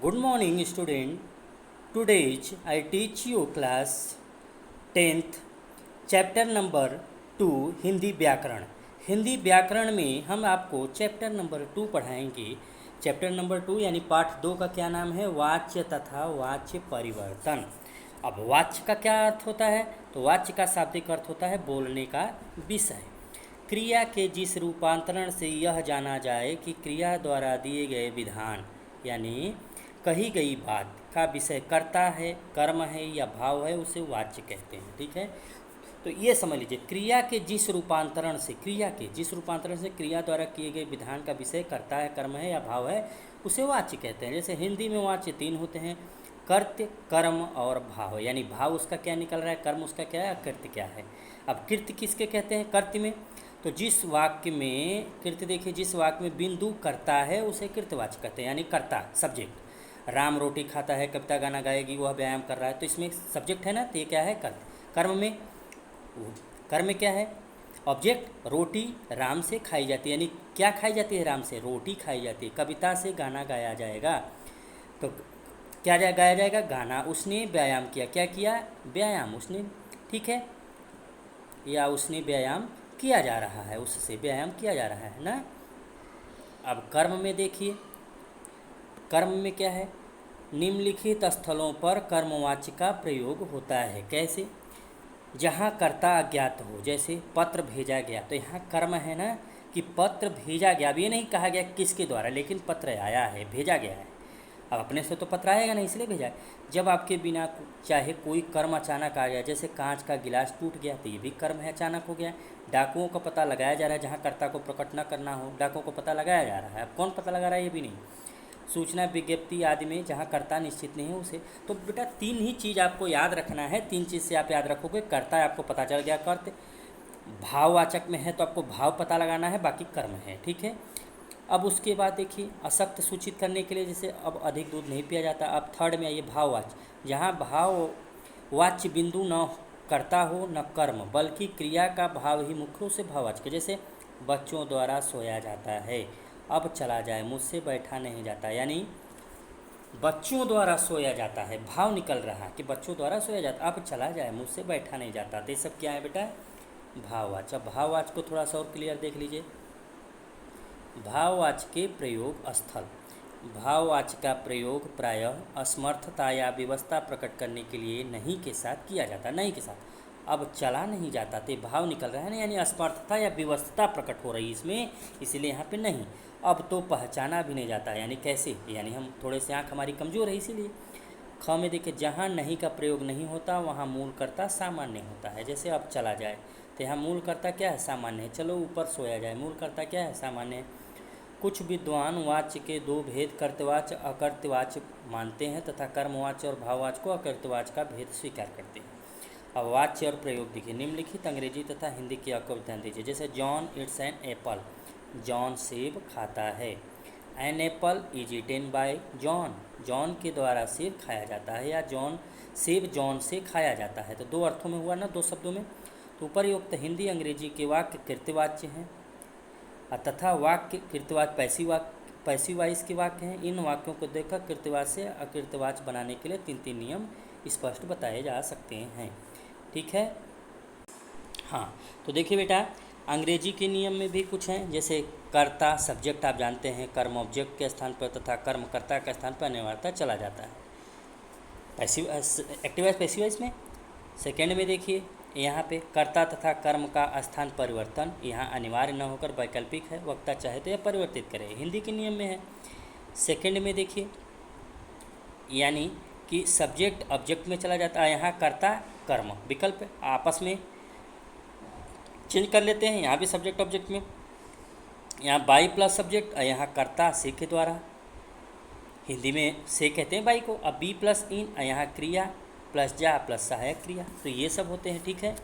Good morning, student. Today I teach you class 10th chapter number 2 Hindi व्याकरण। हिंदी व्याकरण में हम आपको चैप्टर नंबर 2 पढ़ाएंगे। चैप्टर नंबर 2 यानी पाठ 2 का क्या नाम है? वाच्य तथा वाच्य परिवर्तन। अब वाच्य का क्या अर्थ होता है? तो वाच्य का शाब्दिक अर्थ होता है बोलने का विषय। क्रिया के जिस रूपांतरण से यह जाना जाए कि क्रिया द्वारा दिए गए विधान यानी कही गई बात का विषय कर्ता है, कर्म है या भाव है, उसे वाच्य कहते हैं। ठीक है, तो ये समझ लीजिए, क्रिया के जिस रूपांतरण से क्रिया द्वारा किए गए विधान का विषय कर्ता है, कर्म है या भाव है, उसे वाच्य कहते हैं। जैसे हिंदी में वाच्य 3 होते हैं, कर्त्य, कर्म और भाव। यानी भाव उसका क्या निकल रहा है, कर्म उसका क्या है, कृत्य क्या है। अब कृत्य किसके कहते हैं? कर्त्य में। तो जिस वाक्य में कृत्य, देखिए, जिस वाक्य में बिंदु कर्ता है उसे कृत्यवाच्य कहते हैं, यानी कर्ता सब्जेक्ट। राम रोटी खाता है, कविता गाना गाएगी, वह व्यायाम कर रहा है, तो इसमें सब्जेक्ट है ना, तो ये क्या है? कर्ता। कर्म में क्या है? ऑब्जेक्ट। रोटी राम से खाई जाती है, यानी क्या खाई जाती है? राम से रोटी खाई जाती है। कविता से गाना गाया जाएगा, तो क्या गाया जाएगा? गाना। उसने व्यायाम किया, क्या किया? व्यायाम उसने। ठीक है, या उसने व्यायाम किया जा रहा है, उससे व्यायाम किया जा रहा है ना। अब कर्म में देखिए, कर्म में क्या है? निम्नलिखित स्थलों पर कर्मवाच्य का प्रयोग होता है। कैसे? जहाँ कर्ता अज्ञात हो, जैसे पत्र भेजा गया, तो यहाँ कर्म है ना कि पत्र भेजा गया। अब ये नहीं कहा गया किसके द्वारा, लेकिन पत्र आया है, भेजा गया है। अब अपने से तो पत्र आएगा नहीं, इसलिए भेजा है। जब आपके बिना चाहे कोई कर्म अचानक आ गया, जैसे कांच का गिलास टूट गया, तो ये भी कर्म है, अचानक हो गया। डाकुओं का पता लगाया जा रहा है, जहाँ कर्ता को प्रकट न करना हो, डाकुओं को पता लगाया जा रहा है। अब कौन पता लगा रहा है, ये भी नहीं। सूचना विज्ञप्ति आदि में जहाँ कर्ता निश्चित नहीं है उसे। तो बेटा 3 ही चीज़ आपको याद रखना है। 3 चीज़ से आप याद रखोगे। कर्ता आपको पता चल गया, कर्त। भाववाचक में है तो आपको भाव पता लगाना है, बाकी कर्म है। ठीक है, अब उसके बाद देखिए, अशक्त सूचित करने के लिए, जैसे अब अधिक दूध नहीं पिया जाता। अब थर्ड में आइए, भाववाच्य। जहाँ भाववाच्य बिंदु न कर्ता हो न कर्म, बल्कि क्रिया का भाव ही मुख्य हो, उसे भाववाच्य। जैसे बच्चों द्वारा सोया जाता है, अब चला जाए, मुझसे बैठा नहीं जाता, यानी बच्चों द्वारा सोया जाता है, भाव निकल रहा है कि बच्चों द्वारा सोया जाता, अब चला जाए, मुझसे बैठा नहीं जाता। तो ये सब क्या है बेटा? भाववाच्य। भाववाच्य को थोड़ा सा और क्लियर देख लीजिए। भाववाच्य के प्रयोग स्थल। भाववाच्य का प्रयोग प्रायः असमर्थता या विवशता प्रकट करने के लिए नहीं के साथ किया जाता। नहीं के साथ, अब चला नहीं जाता, तो भाव निकल रहा है ना, यानी असमर्थता या विवशता प्रकट हो रही है इसमें, इसीलिए यहाँ पे नहीं। अब तो पहचाना भी नहीं जाता, यानी कैसे? यानी हम थोड़े से आँख हमारी कमज़ोर है, इसीलिए। ख में देखिए, जहाँ नहीं का प्रयोग नहीं होता वहाँ मूल कर्ता सामान्य होता है। जैसे अब चला जाए, तो यहाँ मूल कर्ता क्या है? सामान्य है। चलो ऊपर सोया जाए, मूल कर्ता क्या है? सामान्य है। कुछ विद्वान वाच्य के 2 भेद, कर्तवाच्य अकर्तवाच्य मानते हैं तथा कर्मवाच्य और भाववाच्य को अकर्तवाच्य का भेद स्वीकार करते हैं। अब वाच्य और प्रयोग देखिए, निम्नलिखित अंग्रेजी तथा हिंदी की आपको ध्यान दीजिए। जैसे John eats an apple, John सेब खाता है। An apple is eaten by John, John के द्वारा सेब खाया जाता है, या सेब जॉन से खाया जाता है। तो 2 अर्थों में हुआ ना, 2 शब्दों में। तो उपरयुक्त हिंदी अंग्रेजी के वाक्य कृत्यवाच्य हैं तथा वाक्य कृत्यवाच्य पैसिव वॉइस के वाक्य हैं। इन वाक्यों को देखकर कृत्यवाच्य से अकृत्यवाच्य बनाने के लिए 3 नियम स्पष्ट बताए जा सकते हैं। ठीक है, हाँ। तो देखिए बेटा, अंग्रेजी के नियम में भी कुछ हैं, जैसे कर्ता सब्जेक्ट आप जानते हैं, कर्म ऑब्जेक्ट के स्थान पर तथा कर्म कर्ता के स्थान पर अनिवार्यता चला जाता है। पैसिव एक्टिव पैसिव वॉइस में सेकेंड में देखिए, यहाँ पे कर्ता तथा कर्म का स्थान परिवर्तन यहाँ अनिवार्य न होकर वैकल्पिक है, वक्ता चाहे तो यह परिवर्तित करे। हिंदी के नियम में है। सेकेंड में देखिए, यानी कि सब्जेक्ट ऑब्जेक्ट में चला जाता है, यहाँ कर्ता कर्म विकल्प आपस में चेंज कर लेते हैं। यहाँ भी सब्जेक्ट ऑब्जेक्ट में, यहाँ बाई प्लस सब्जेक्ट, यहाँ कर्ता से के द्वारा, हिंदी में से कहते हैं बाई को। अब बी प्लस इन, यहाँ क्रिया प्लस जा प्लस सहायक क्रिया, तो ये सब होते हैं। ठीक है,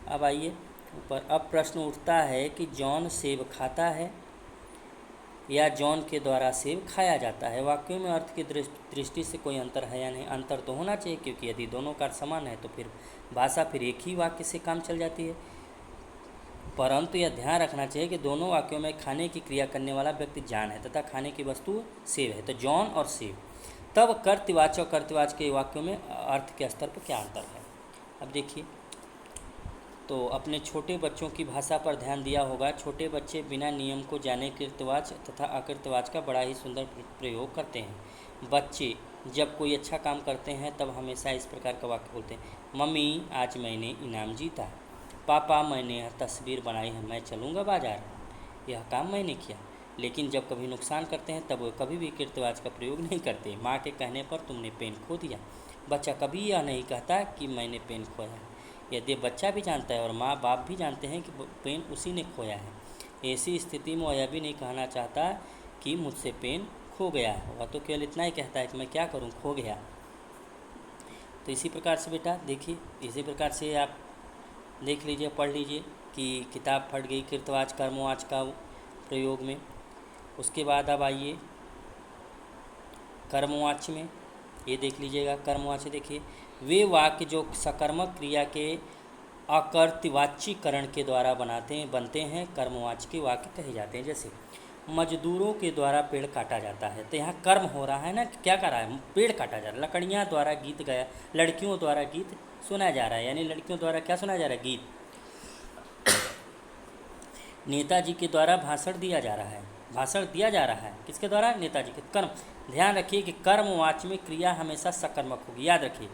अब आइए ऊपर। अब प्रश्न उठता है कि जॉन सेब खाता है या जॉन के द्वारा सेब खाया जाता है। वाक्यों में अर्थ की दृष्टि से कोई अंतर है या नहीं? अंतर तो होना चाहिए, क्योंकि यदि दोनों का अर्थ समान है तो फिर भाषा फिर एक ही वाक्य से काम चल जाती है। परंतु यह ध्यान रखना चाहिए कि दोनों वाक्यों में खाने की क्रिया करने वाला व्यक्ति जॉन है तथा खाने की वस्तु सेब है। तो जॉन और सेब, तब कर्तवाच्य और कर्तवाच्य के वाक्यों में अर्थ के स्तर पर क्या अंतर है। अब देखिए, तो अपने छोटे बच्चों की भाषा पर ध्यान दिया होगा। छोटे बच्चे बिना नियम को जाने कृतवाच्य तथा अकृतवाच्य का बड़ा ही सुंदर प्रयोग करते हैं। बच्चे जब कोई अच्छा काम करते हैं तब हमेशा इस प्रकार का वाक्य बोलते हैं, मम्मी आज मैंने इनाम जीता, पापा मैंने यह तस्वीर बनाई है, मैं चलूँगा बाजार, यह काम मैंने किया। लेकिन जब कभी नुकसान करते हैं तब वो कभी भी कृतवाच्य का प्रयोग नहीं करते। माँ के कहने पर तुमने पेन खो दिया, बच्चा कभी यह नहीं कहता कि मैंने पेन खोया है। यदि बच्चा भी जानता है और माँ बाप भी जानते हैं कि पेन उसी ने खोया है, ऐसी स्थिति में वह यह भी नहीं कहना चाहता कि मुझसे पेन खो गया है। वह तो केवल इतना ही कहता है कि मैं क्या करूँ, खो गया। तो इसी प्रकार से बेटा देखिए, इसी प्रकार से आप देख लीजिए, पढ़ लीजिए कि किताब फट गई कृतवाच्य कर्मवाच्य का प्रयोग में। उसके बाद अब आइए कर्मवाच्य में, ये देख लीजिएगा। कर्मवाच्य देखिए, वे वाक्य जो सकर्मक क्रिया के अकर्तवाच्यीकरण के द्वारा बनते हैं कर्मवाच्य के वाक्य कहे जाते हैं। जैसे मजदूरों के द्वारा पेड़ काटा जाता है, तो यहाँ कर्म हो रहा है ना, क्या कर रहा है, पेड़ काटा जा रहा है। लकड़ियाँ द्वारा गीत गाया, लड़कियों द्वारा गीत सुना जा रहा है, यानी लड़कियों द्वारा क्या सुना जा रहा है, गीत। नेताजी के द्वारा भाषण दिया जा रहा है, भाषण दिया जा रहा है, किसके द्वारा, नेताजी के। कर्म, ध्यान रखिए कि कर्मवाच्य में क्रिया हमेशा सकर्मक होगी। याद रखिए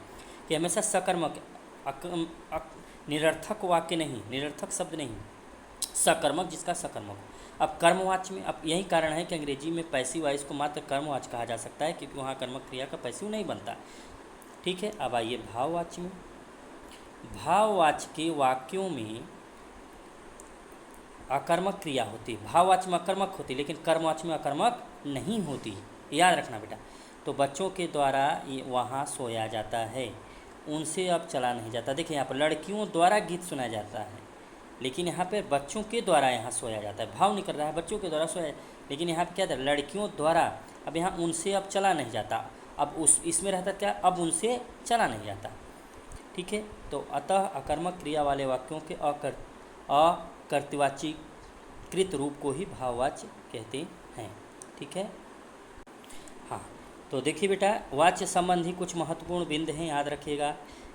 कि हमेशा सकर्मक, निरर्थक वाक्य नहीं, निरर्थक शब्द नहीं, सकर्मक जिसका सकर्मक। अब कर्मवाच्य में, अब यही कारण है कि अंग्रेजी में पैसिव वॉइस को मात्र कर्मवाच्य कहा जा सकता है, क्योंकि वहाँ कर्मक क्रिया का पैसिव नहीं बनता। ठीक है, अब आइए भाववाच्य में। भाववाच्य के वाक्यों में अकर्मक क्रिया होती है। भाववाच्य में अकर्मक होती, लेकिन कर्मवाच्य में अकर्मक नहीं होती, याद रखना बेटा। तो बच्चों के द्वारा वहाँ सोया जाता है, उनसे अब चला नहीं जाता। देखिए यहाँ पर लड़कियों द्वारा गीत सुना जाता है, लेकिन यहाँ पे बच्चों के द्वारा यहाँ सोया जाता है। भाव निकल रहा है बच्चों के द्वारा सोया, लेकिन यहाँ पे क्या था, लड़कियों द्वारा। अब यहाँ उनसे अब चला नहीं जाता, अब उस इसमें रहता क्या, अब उनसे चला नहीं जाता। ठीक है, तो अतः अकर्मक क्रिया वाले वाक्यों के अकर्तवाच्यीकृत रूप को ही भाववाच्य कहते हैं। ठीक है, हाँ। तो देखिए बेटा, वाच्य संबंधी कुछ महत्वपूर्ण बिंदु हैं, याद रखिएगा।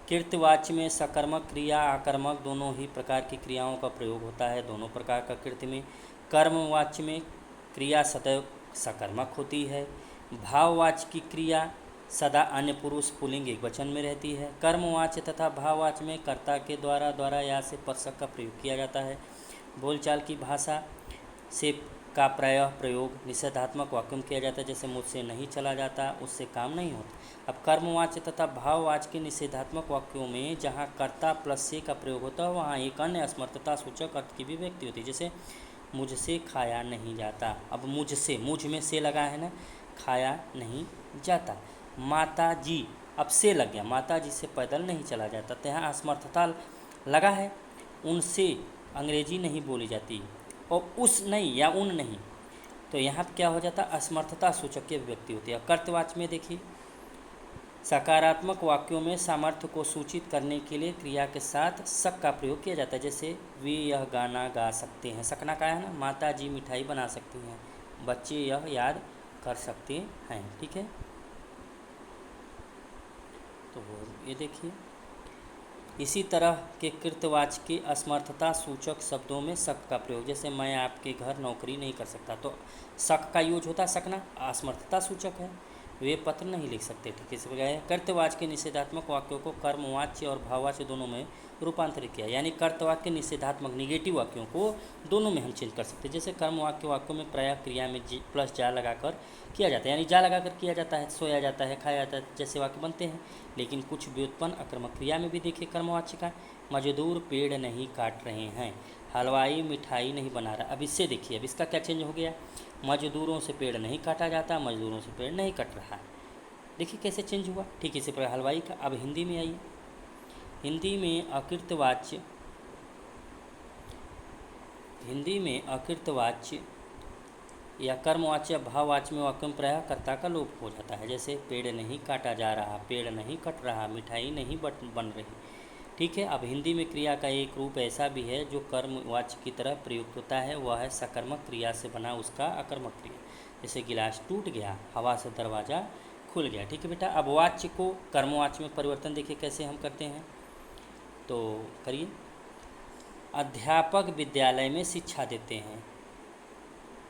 कृतवाच्य में सकर्मक क्रिया आकर्मक दोनों ही प्रकार की क्रियाओं का प्रयोग होता है, दोनों प्रकार का कृत्य में। कर्मवाच्य में क्रिया सदैव सकर्मक होती है। भाववाच्य की क्रिया सदा अन्य पुरुष पुल्लिंग एकवचन में रहती है। कर्मवाच्य तथा भाववाच्य में कर्ता के द्वारा या से पदशब्द का प्रयोग किया जाता है। बोलचाल की भाषा से का प्रायः प्रयोग निषेधात्मक वाक्यों में किया जाता है, जैसे मुझसे नहीं चला जाता, उससे काम नहीं होता। अब कर्मवाच्य तथा भाववाच्य के निषेधात्मक वाक्यों में जहाँ कर्ता प्लस से का प्रयोग होता है, वहाँ एक अन्य असमर्थता सूचक अर्थ की भी व्यक्ति होती है, जैसे मुझसे खाया नहीं जाता। अब मुझसे, मुझ में से लगा है ना, खाया नहीं जाता। माता जी, अब से लग गया, माता जी से पैदल नहीं चला जाता, तो यहाँ असमर्थता लगा है। उनसे अंग्रेजी नहीं बोली जाती, और उस नहीं या उन नहीं, तो यहाँ पर क्या हो जाता, असमर्थता सूचक की अभिव्यक्ति होती है। कर्तवाच्य में देखिए, सकारात्मक वाक्यों में सामर्थ्य को सूचित करने के लिए क्रिया के साथ सक का प्रयोग किया जाता है, जैसे वे यह गाना गा सकते हैं, सकना का है ना, माता जी मिठाई बना सकती हैं, बच्चे यह याद कर सकते हैं। ठीक है, तो ये देखिए, इसी तरह के कृतवाच्य के असमर्थता सूचक शब्दों में सक का प्रयोग, जैसे मैं आपके घर नौकरी नहीं कर सकता, तो सक का यूज होता, सकना असमर्थता सूचक है, वे पत्र नहीं लिख सकते। ठीक है, इस प्रकार कर्तवाच्य के निषेधात्मक वाक्यों को कर्मवाच्य और भाववाच्य दोनों में रूपांतरित किया, यानी कर्तवाच्य के निषेधात्मक निगेटिव वाक्यों को दोनों में हम चेंज कर सकते हैं। जैसे कर्मवाक्य वाक्यों में प्रायः क्रिया में प्लस जा लगाकर किया जाता है, यानी जा लगाकर किया जाता है, सोया जाता है, खाया जाता है, जैसे वाक्य बनते हैं। लेकिन कुछ व्युत्पन्न अकर्मक क्रिया में भी देखिए कर्मवाच्य का, मजदूर पेड़ नहीं काट रहे हैं, हलवाई मिठाई नहीं बना रहा। अब इससे देखिए, अब इसका क्या चेंज हो गया, मजदूरों से पेड़ नहीं काटा जाता, मजदूरों से पेड़ नहीं कट रहा। देखिए कैसे चेंज हुआ। ठीक इसी प्रकार हलवाई का। अब हिंदी में आइए, हिंदी में अकृतवाच्य या कर्मवाच्य भाववाच्य में वाक्य में प्रायः कर्ता का लोप हो जाता है, जैसे पेड़ नहीं काटा जा रहा, पेड़ नहीं कट रहा, मिठाई नहीं बन रही। ठीक है, अब हिंदी में क्रिया का एक रूप ऐसा भी है जो कर्मवाच्य की तरह प्रयुक्त होता है, वह है सकर्मक क्रिया से बना उसका अकर्मक क्रिया। जैसे गिलास टूट गया, हवा से दरवाज़ा खुल गया। ठीक है बेटा, अब वाच्य को कर्मवाच्य में परिवर्तन देखिए कैसे हम करते हैं, तो करिए। अध्यापक विद्यालय में शिक्षा देते हैं,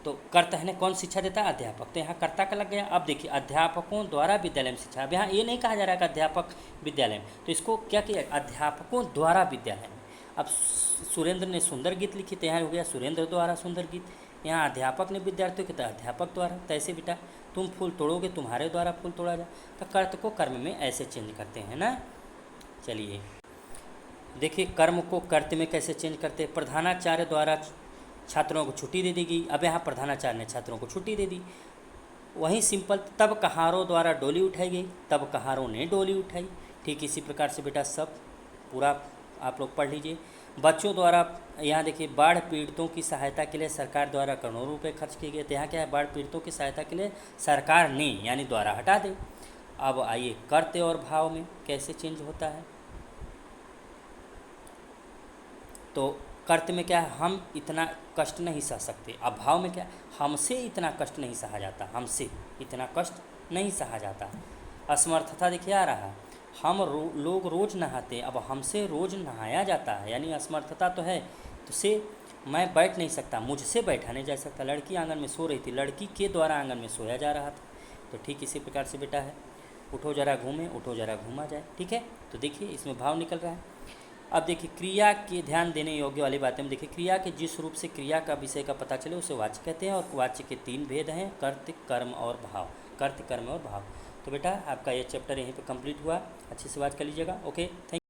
तो कर्ता है ना, कौन शिक्षा देता है? अध्यापक। तो यहाँ कर्ता का लग गया। अब देखिए अध्यापकों द्वारा विद्यालय में शिक्षा, अब यहाँ ये नहीं कहा जा रहा है कि अध्यापक विद्यालय में, तो इसको क्या किया? अध्यापकों द्वारा विद्यालय में। अब सुरेंद्र ने सुंदर गीत लिखी, तो यहाँ हो गया सुरेंद्र द्वारा सुंदर गीत। यहाँ अध्यापक ने विद्यार्थियों के, तो अध्यापक द्वारा। तो ऐसे बेटा तुम फूल तोड़ोगे, तुम्हारे द्वारा फूल तोड़ा जाए। तो कर्त को कर्म में ऐसे चेंज करते हैं ना। चलिए देखिए कर्म को कर्त में कैसे चेंज करते हैं। प्रधानाचार्य द्वारा छात्रों को छुट्टी दे दी गई। अब यहाँ प्रधानाचार्य ने छात्रों को छुट्टी दे दी। वहीं सिंपल, तब कहारों द्वारा डोली उठाई गई, तब कहारों ने डोली उठाई। ठीक इसी प्रकार से बेटा सब पूरा आप लोग पढ़ लीजिए। बच्चों द्वारा, यहाँ देखिए बाढ़ पीड़ितों की सहायता के लिए सरकार द्वारा करोड़ों रुपए खर्च किए गए। तो यहाँ क्या है? बाढ़ पीड़ितों की सहायता के लिए सरकार ने, यानी द्वारा हटा दे। अब आइए कर्त और भाव में कैसे चेंज होता है। तो कर्त में क्या है? हम इतना कष्ट नहीं सह सकते। अब भाव में क्या है? हमसे इतना कष्ट नहीं सहा जाता, हमसे इतना कष्ट नहीं सहा जाता। असमर्थता देखिए आ रहा है, हम लोग रोज़ नहाते, अब हमसे रोज़ नहाया जाता है, यानी असमर्थता तो है। तो से मैं बैठ नहीं सकता, मुझसे बैठा नहीं जा सकता। लड़की आंगन में सो रही थी, लड़की के द्वारा आंगन में सोया जा रहा था। तो ठीक इसी प्रकार से बेटा है, उठो जरा घूमें, उठो जरा घूमा जाए। ठीक है, तो देखिए इसमें भाव निकल रहा है। अब देखिए क्रिया के ध्यान देने योग्य वाली बातें में देखिए, क्रिया के जिस रूप से क्रिया का विषय का पता चले उसे वाच्य कहते हैं, और वाच्य के 3 भेद हैं, कर्त, कर्म और भाव। कर्त, कर्म और भाव। तो बेटा आपका ये चैप्टर यहीं पे कंप्लीट हुआ, अच्छे से बात कर लीजिएगा। Okay, thank